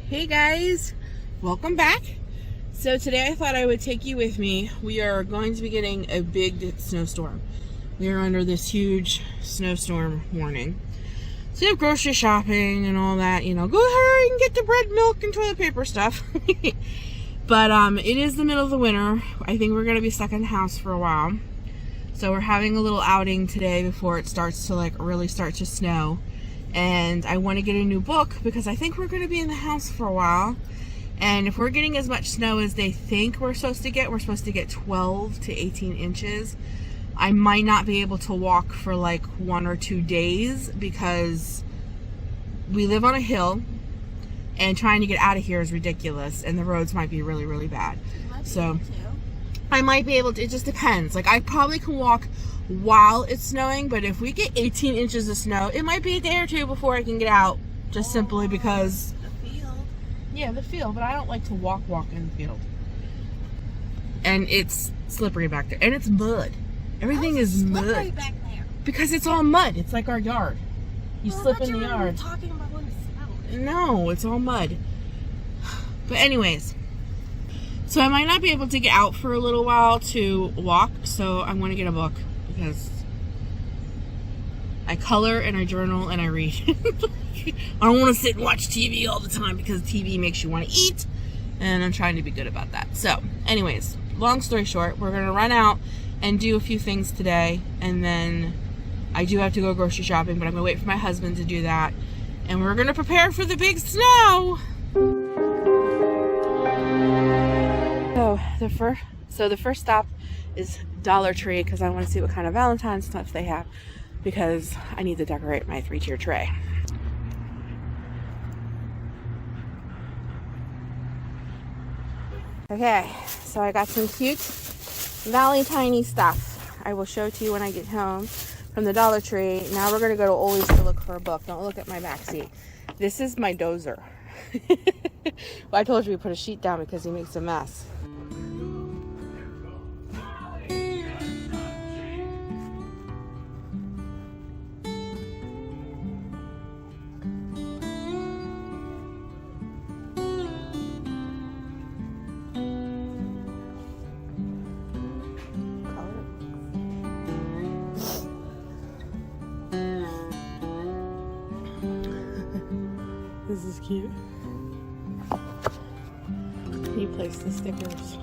Hey guys, welcome back. So today I thought I would take you with me. We are going to be getting a big snowstorm. We are under this huge snowstorm warning. So you have grocery shopping and all that, go hurry and get the bread, milk, and toilet paper stuff. But it is the middle of the winter. I think we're going to be stuck in the house for a while. So we're having a little outing today before it starts to really start to snow. And I want to get a new book because I think we're going to be in the house for a while. And if we're getting as much snow as they think we're supposed to get 12 to 18 inches. I might not be able to walk for like 1 or 2 days because we live on a hill and trying to get out of here is ridiculous and the roads might be really, really bad. So I might be able to, it just depends. Like I probably can walk while it's snowing, but if we get 18 inches of snow, it might be a day or two before I can get out, just simply because the field. Yeah, the field, but I don't like to walk in the field. And it's slippery back there, and it's mud. Everything is mud back there? because it's all mud. It's like our yard. You slip in the yard. Talking about when it snowed. No, it's all mud. But anyways, so I might not be able to get out for a little while to walk, so I'm going to get a book because I color and I journal and I read. I don't want to sit and watch TV all the time because TV makes you want to eat, and I'm trying to be good about that. So anyways, long story short, we're going to run out and do a few things today, and then I do have to go grocery shopping, but I'm going to wait for my husband to do that, and we're going to prepare for the big snow. So the first stop is Dollar Tree because I want to see what kind of Valentine's stuff they have because I need to decorate my 3-tier tray. Okay, so I got some cute Valentine-y stuff. I will show to you when I get home from the Dollar Tree. Now we're going to go to Ollie's to look for a book. Don't look at my back seat. This is my dozer. Well, I told you we put a sheet down because he makes a mess. This is cute. He placed the stickers.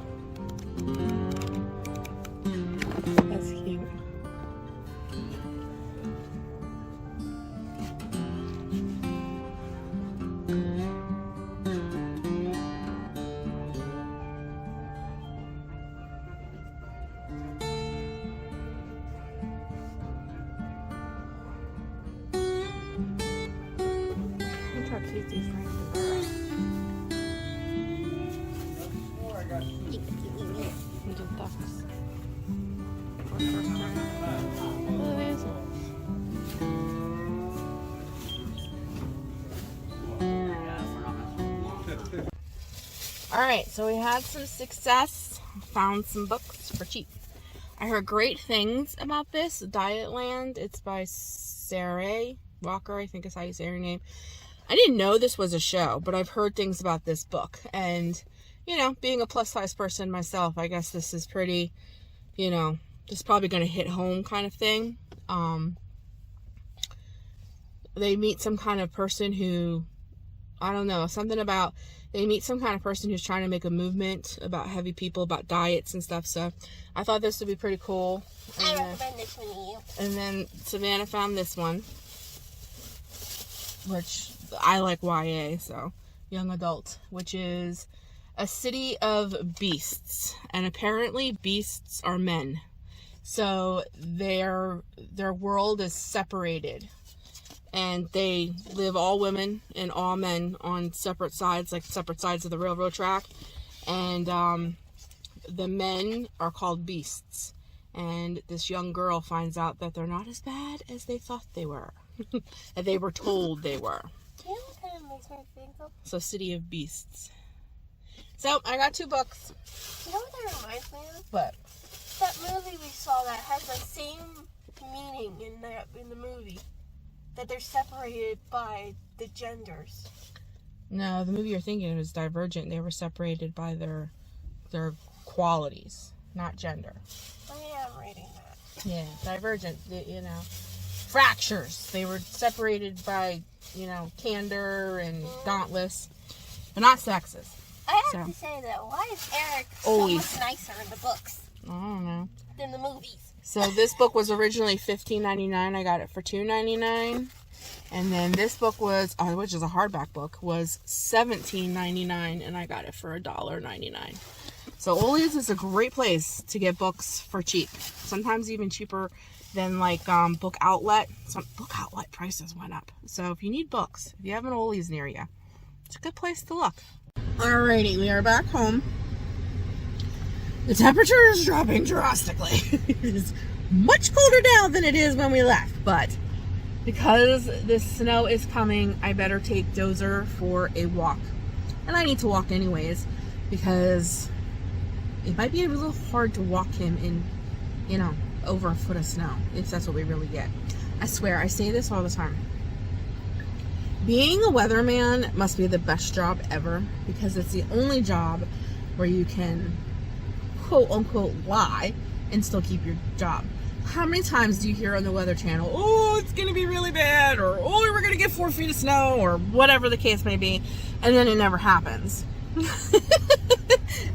That's cute. Look how cute these things are. Little ducks. Alright, so we had some success. Found some books for cheap. I heard great things about this, Dietland. It's by Sarah Walker, I think is how you say her name. I didn't know this was a show, but I've heard things about this book. And, being a plus size person myself, I guess this is pretty, this is probably going to hit home kind of thing. They meet some kind of person who, I don't know, they meet some kind of person who's trying to make a movement about heavy people, about diets and stuff. So I thought this would be pretty cool. I recommend this one to you. And then Savannah found this one, which I like YA, so young adult, which is A City of Beasts. And apparently beasts are men. So their world is separated. And they live all women and all men on separate sides, like separate sides of the railroad track. And the men are called beasts. And this young girl finds out that they're not as bad as they thought they were. And they were told they were. Do you know what kind of makes me think of? So City of Beasts. So I got 2 books. You know what that reminds me of? What? That movie we saw that has the same meaning in the movie. That they're separated by the genders. No, the movie you're thinking of is Divergent. They were separated by their qualities, not gender. I am reading that. Yeah, Divergent, fractures. They were separated by, candor and dauntless, but not sexist. I have to say that, why is Eric so much nicer in the books? I don't know. Than the movies. So this book was originally $15.99. I got it for $2.99. And then this book was, which is a hardback book, was $17.99, and I got it for $1.99. So Ollie's is a great place to get books for cheap. Sometimes even cheaper than like Book Outlet. Some Book Outlet prices went up. So if you need books, if you have an Ollie's near you, it's a good place to look. Alrighty, we are back home. The temperature is dropping drastically. It is much colder now than it is when we left, but because the snow is coming, I better take Dozer for a walk. And I need to walk anyways, because it might be a little hard to walk him in, over a foot of snow, if that's what we really get. I swear, I say this all the time. Being a weatherman must be the best job ever, because it's the only job where you can, quote unquote, lie and still keep your job. How many times do you hear on the Weather Channel, oh, it's going to be really bad, or oh, we're going to get 4 feet of snow, or whatever the case may be, and then it never happens.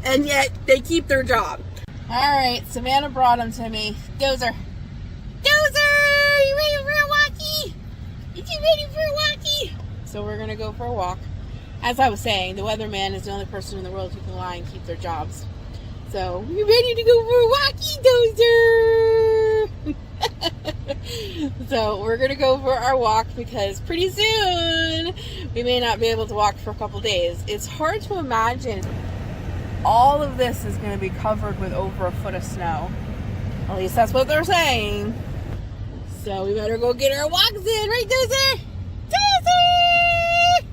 And yet, they keep their job. Alright, Savannah brought him to me. Dozer! Dozer! You ready for a walkie? Is you ready for a walkie? So we're going to go for a walk. As I was saying, the weatherman is the only person in the world who can lie and keep their jobs. So, you ready to go for a walkie, Dozer? So, we're going to go for our walk because pretty soon we may not be able to walk for a couple days. It's hard to imagine all of this is going to be covered with over a foot of snow. At least that's what they're saying. So, we better go get our walks in, right, Dozer? Dozer!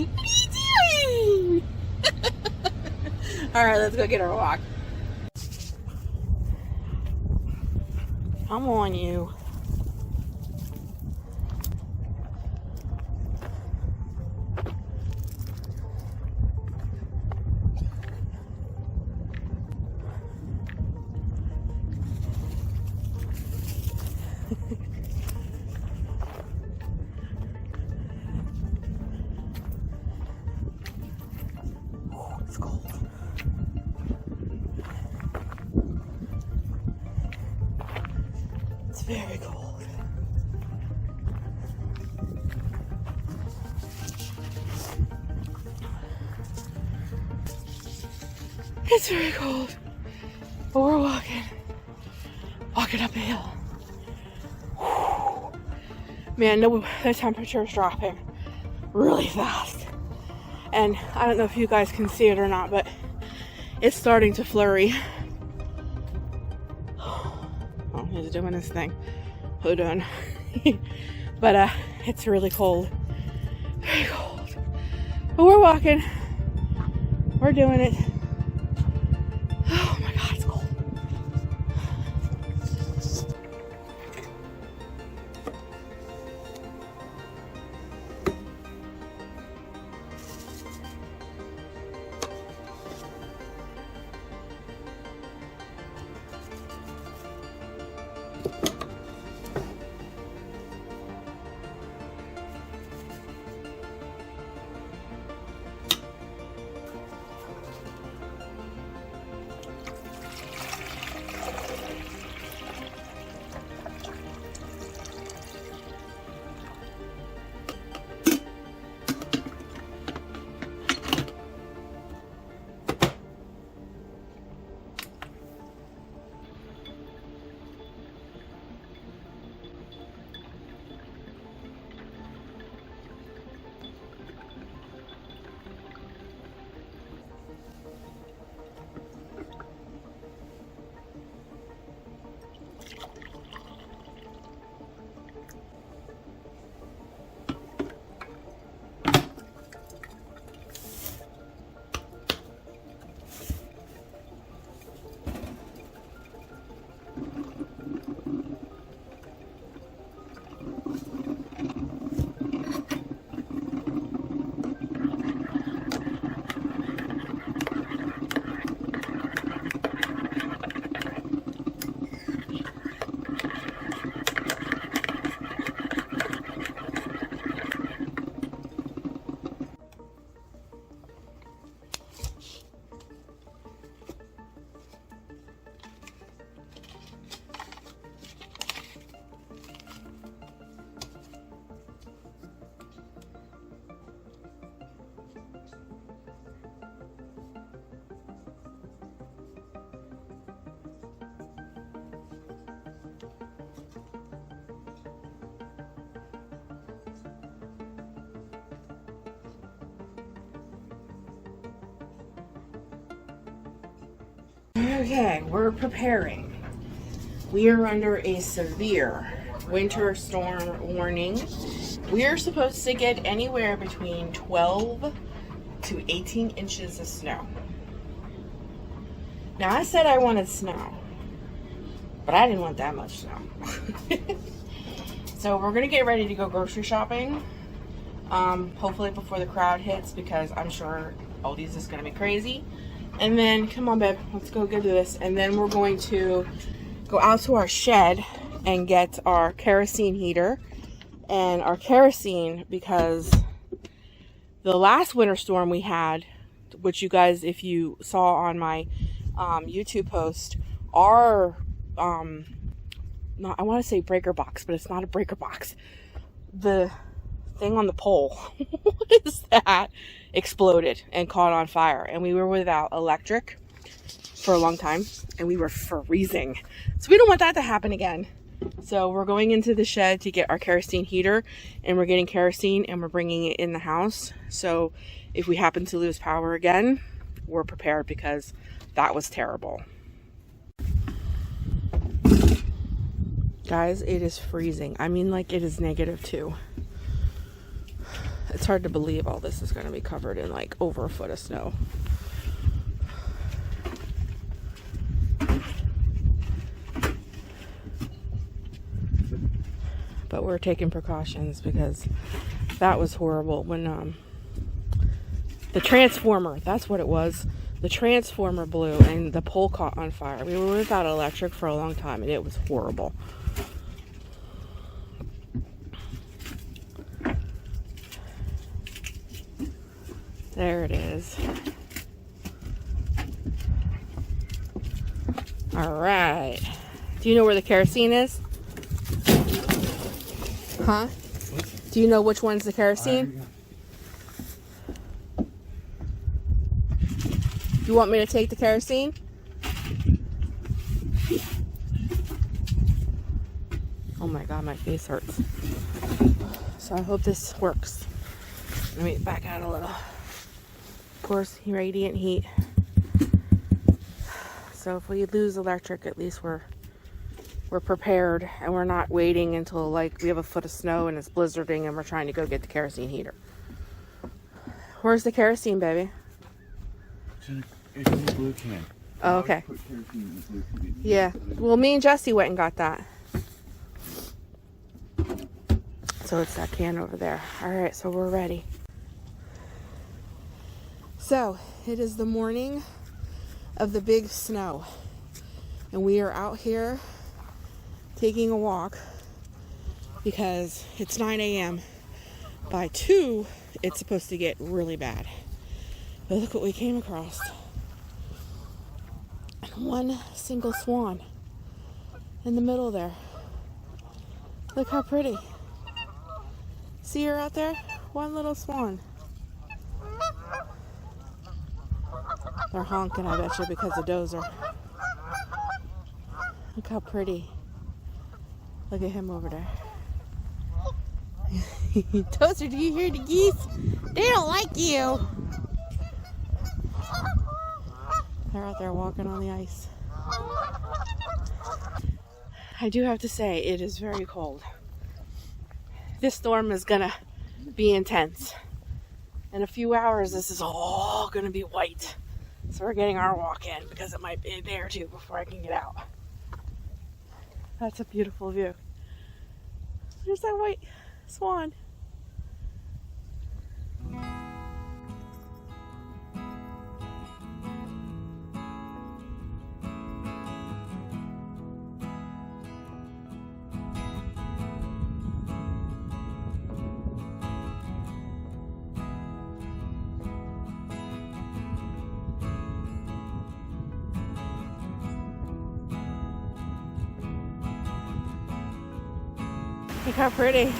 What are you doing? Alright, let's go get our walk. Come on, you. It's cold. It's very cold. It's very cold. But we're walking up a hill. Whew. Man, the temperature is dropping really fast. And I don't know if you guys can see it or not, but it's starting to flurry. Oh, he's doing his thing. Hold on. But it's really cold. Very cold. But we're walking. We're doing it. Oh my God, it's cold. Okay, we're preparing. We are under a severe winter storm warning. We are supposed to get anywhere between 12 to 18 inches of snow. Now, I said I wanted snow, but I didn't want that much snow. So we're gonna get ready to go grocery shopping. Hopefully before the crowd hits, because I'm sure Aldi's is gonna be crazy. And then, come on babe, let's go do this. And then we're going to go out to our shed and get our kerosene heater and our kerosene, because the last winter storm we had, which you guys, if you saw on my YouTube post, our I want to say breaker box, but it's not a breaker box. The thing on the pole, what is that? Exploded and caught on fire, and we were without electric for a long time, and we were freezing. So we don't want that to happen again. So we're going into the shed to get our kerosene heater, and we're getting kerosene and we're bringing it in the house. So if we happen to lose power again, we're prepared, because that was terrible. Guys, it is freezing. I mean, like, it is -2. It's hard to believe all this is going to be covered in like over a foot of snow. But we're taking precautions, because that was horrible when the transformer, that's what it was. The transformer blew and the pole caught on fire. We were without electric for a long time, and it was horrible. There it is. All right. Do you know where the kerosene is? Huh? Do you know which one's the kerosene? You want me to take the kerosene? Oh my God, my face hurts. So I hope this works. Let me back out a little. Of course, radiant heat. So if we lose electric, at least we're prepared, and we're not waiting until like we have a foot of snow and it's blizzarding and we're trying to go get the kerosene heater. Where's the kerosene, baby? It's in the blue can. Oh, okay. Yeah. Well, me and Jesse went and got that. So it's that can over there. All right, so we're ready. So it is the morning of the big snow, and we are out here taking a walk because it's 9 a.m. By 2, it's supposed to get really bad. But look what we came across. One single swan in the middle there. Look how pretty. See her out there? One little swan. They're honking, I bet you, because of Dozer. Look how pretty. Look at him over there. Dozer, do you hear the geese? They don't like you. They're out there walking on the ice. I do have to say, it is very cold. This storm is gonna be intense. In a few hours, this is all gonna be white. So we're getting our walk in, because it might be a day or two before I can get out. That's a beautiful view. There's that white swan. Look how pretty.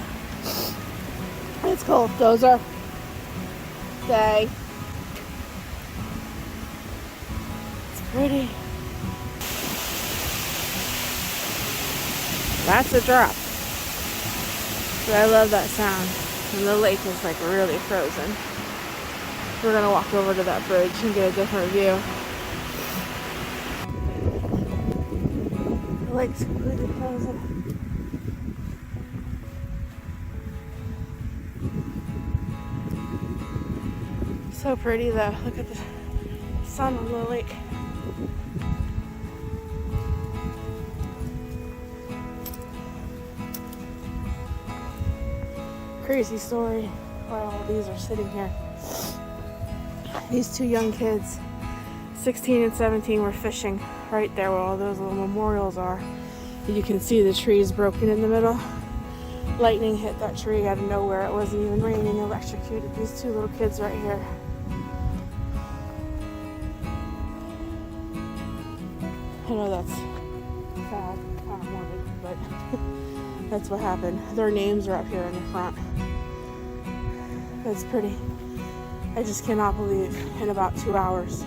It's cold. Dozer. Stay. It's pretty. That's a drop. But I love that sound. And the lake is like really frozen. We're gonna walk over to that bridge and get a different view. lake's completely frozen. So pretty though. Look at the sun on the lake. Crazy story why all these are sitting here. These two young kids, 16 and 17, were fishing right there where all those little memorials are. You can see the trees broken in the middle. Lightning hit that tree out of nowhere. It wasn't even raining. Electrocuted these two little kids right here. I know that's sad, kind of morbid, but that's what happened. Their names are up here in the front. That's pretty. I just cannot believe in about 2 hours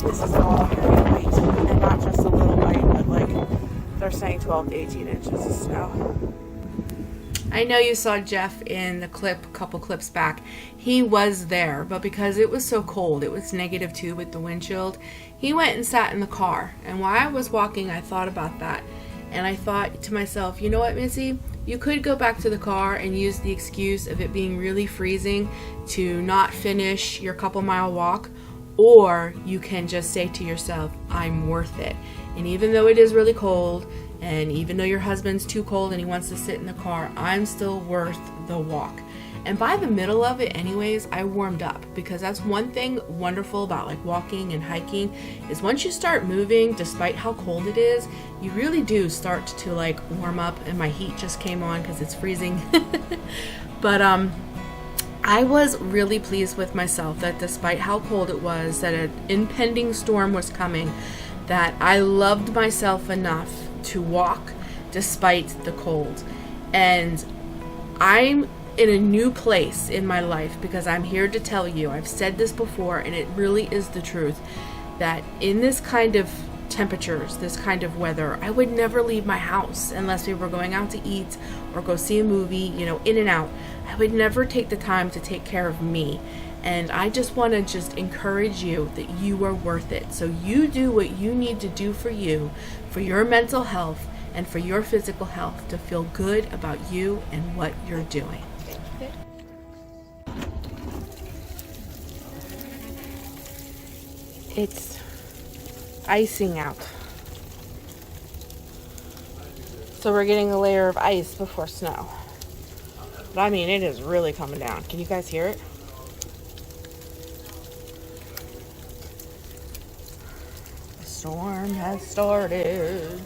this is all very white, and not just a little white, but like they're saying 12 to 18 inches of snow. I know you saw Jeff in the clip, a couple clips back. He was there, but because it was so cold, it was -2 with the wind chilled, he went and sat in the car. And while I was walking, I thought about that. And I thought to myself, you know what, Missy? You could go back to the car and use the excuse of it being really freezing to not finish your couple-mile walk, or you can just say to yourself, I'm worth it. And even though it is really cold, and even though your husband's too cold and he wants to sit in the car, I'm still worth the walk. And by the middle of it anyways, I warmed up, because that's one thing wonderful about like walking and hiking is once you start moving, despite how cold it is, you really do start to like warm up. And my heat just came on because it's freezing. But I was really pleased with myself that despite how cold it was, that an impending storm was coming, that I loved myself enough to walk despite the cold. And I'm in a new place in my life, because I'm here to tell you, I've said this before and it really is the truth, that in this kind of temperatures, this kind of weather, I would never leave my house unless we were going out to eat or go see a movie, you know, in and out. I would never take the time to take care of me. And I just want to just encourage you that you are worth it. So you do what you need to do for you, for your mental health and for your physical health, to feel good about you and what you're doing. It's icing out. So we're getting a layer of ice before snow. But I mean, it is really coming down. Can you guys hear it? The storm has started.